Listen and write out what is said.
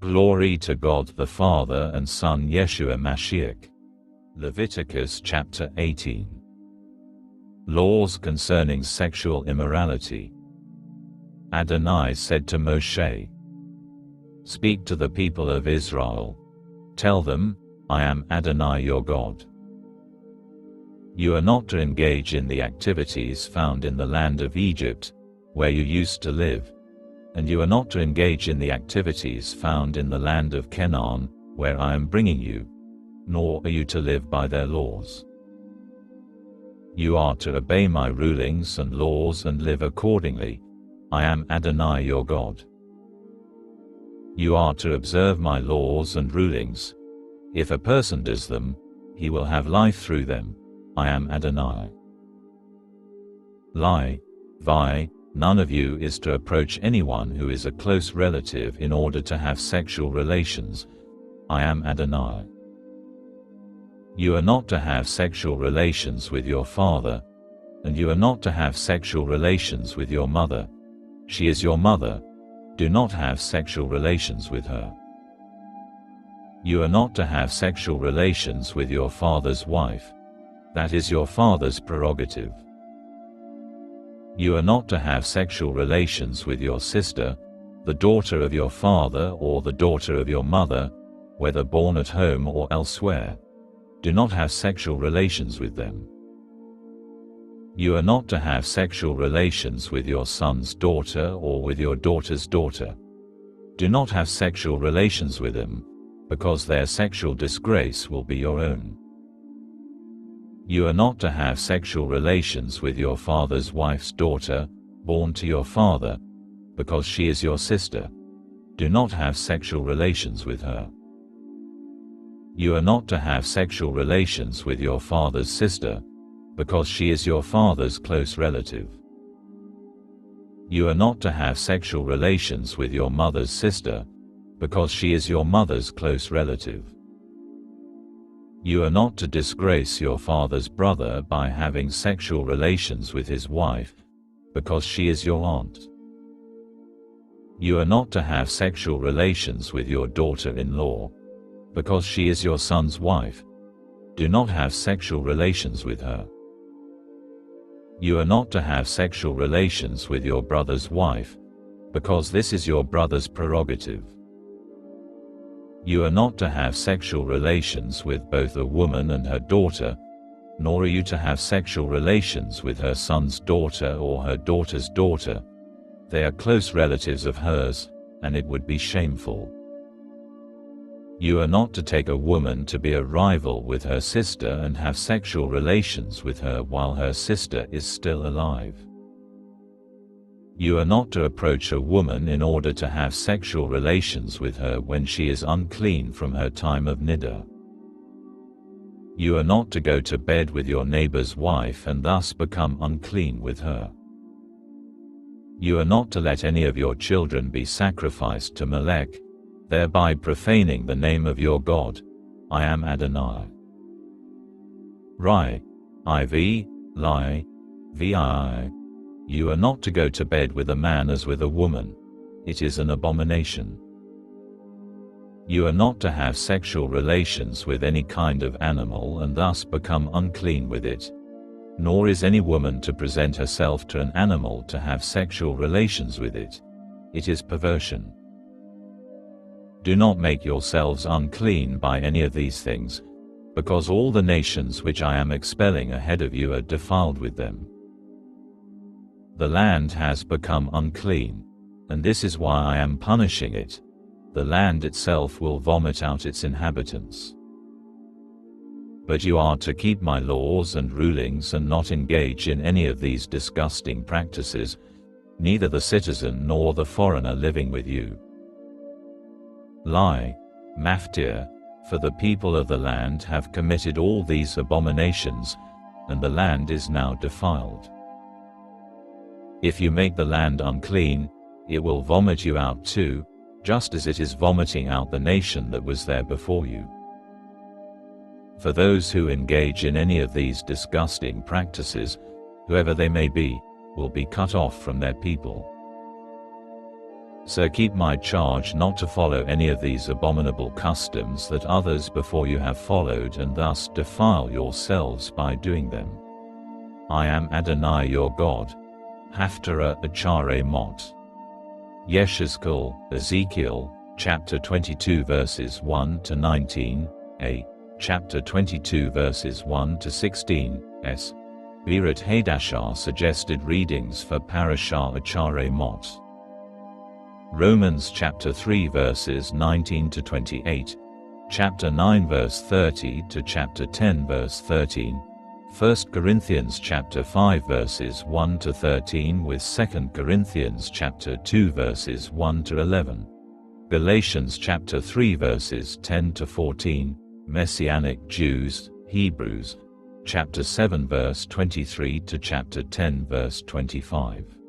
Glory to God the Father and Son Yeshua Mashiach. Leviticus chapter 18. Laws concerning sexual immorality. Adonai said to Moshe, "Speak to the people of Israel. Tell them, I am Adonai your God. You are not to engage in the activities found in the land of Egypt, where you used to live, and you are not to engage in the activities found in the land of Canaan, where I am bringing you, nor are you to live by their laws. You are to obey my rulings and laws and live accordingly. I am Adonai your God. You are to observe my laws and rulings. If a person does them, he will have life through them. I am Adonai. None of you is to approach anyone who is a close relative in order to have sexual relations. I am Adonai. You are not to have sexual relations with your father, and you are not to have sexual relations with your mother. She is your mother. Do not have sexual relations with her. You are not to have sexual relations with your father's wife. That is your father's prerogative. You are not to have sexual relations with your sister, the daughter of your father or the daughter of your mother, whether born at home or elsewhere. Do not have sexual relations with them. You are not to have sexual relations with your son's daughter or with your daughter's daughter. Do not have sexual relations with them, because their sexual disgrace will be your own. You are not to have sexual relations with your father's wife's daughter, born to your father, because she is your sister. Do not have sexual relations with her. You are not to have sexual relations with your father's sister, because she is your father's close relative. You are not to have sexual relations with your mother's sister, because she is your mother's close relative. You are not to disgrace your father's brother by having sexual relations with his wife, because she is your aunt. You are not to have sexual relations with your daughter-in-law, because she is your son's wife. Do not have sexual relations with her. You are not to have sexual relations with your brother's wife, because this is your brother's prerogative. You are not to have sexual relations with both a woman and her daughter, nor are you to have sexual relations with her son's daughter or her daughter's daughter. They are close relatives of hers, and it would be shameful. You are not to take a woman to be a rival with her sister and have sexual relations with her while her sister is still alive. You are not to approach a woman in order to have sexual relations with her when she is unclean from her time of niddah. You are not to go to bed with your neighbor's wife and thus become unclean with her. You are not to let any of your children be sacrificed to Molech, thereby profaning the name of your God. I am Adonai. You are not to go to bed with a man as with a woman. It is an abomination. You are not to have sexual relations with any kind of animal and thus become unclean with it. Nor is any woman to present herself to an animal to have sexual relations with it. It is perversion. Do not make yourselves unclean by any of these things, because all the nations which I am expelling ahead of you are defiled with them. The land has become unclean, and this is why I am punishing it. The land itself will vomit out its inhabitants. But you are to keep my laws and rulings and not engage in any of these disgusting practices, neither the citizen nor the foreigner living with you. Maftir, for the people of the land have committed all these abominations, and the land is now defiled. If you make the land unclean, it will vomit you out too, just as it is vomiting out the nation that was there before you. For those who engage in any of these disgusting practices, whoever they may be, will be cut off from their people. So keep my charge not to follow any of these abominable customs that others before you have followed, and thus defile yourselves by doing them. I am Adonai your God. Haftarah Acharei Mot. Yeshezkel, Ezekiel, chapter 22 verses 1 to 19, a. Chapter 22 verses 1 to 16, s. Berat Hadashah suggested readings for Parashah Acharei Mot. Romans chapter 3 verses 19 to 28, chapter 9 verse 30 to chapter 10 verse 13, 1 Corinthians chapter 5 verses 1 to 13 with 2 Corinthians chapter 2 verses 1 to 11, Galatians chapter 3 verses 10 to 14, Messianic Jews, Hebrews, chapter 7 verse 23 to chapter 10 verse 25.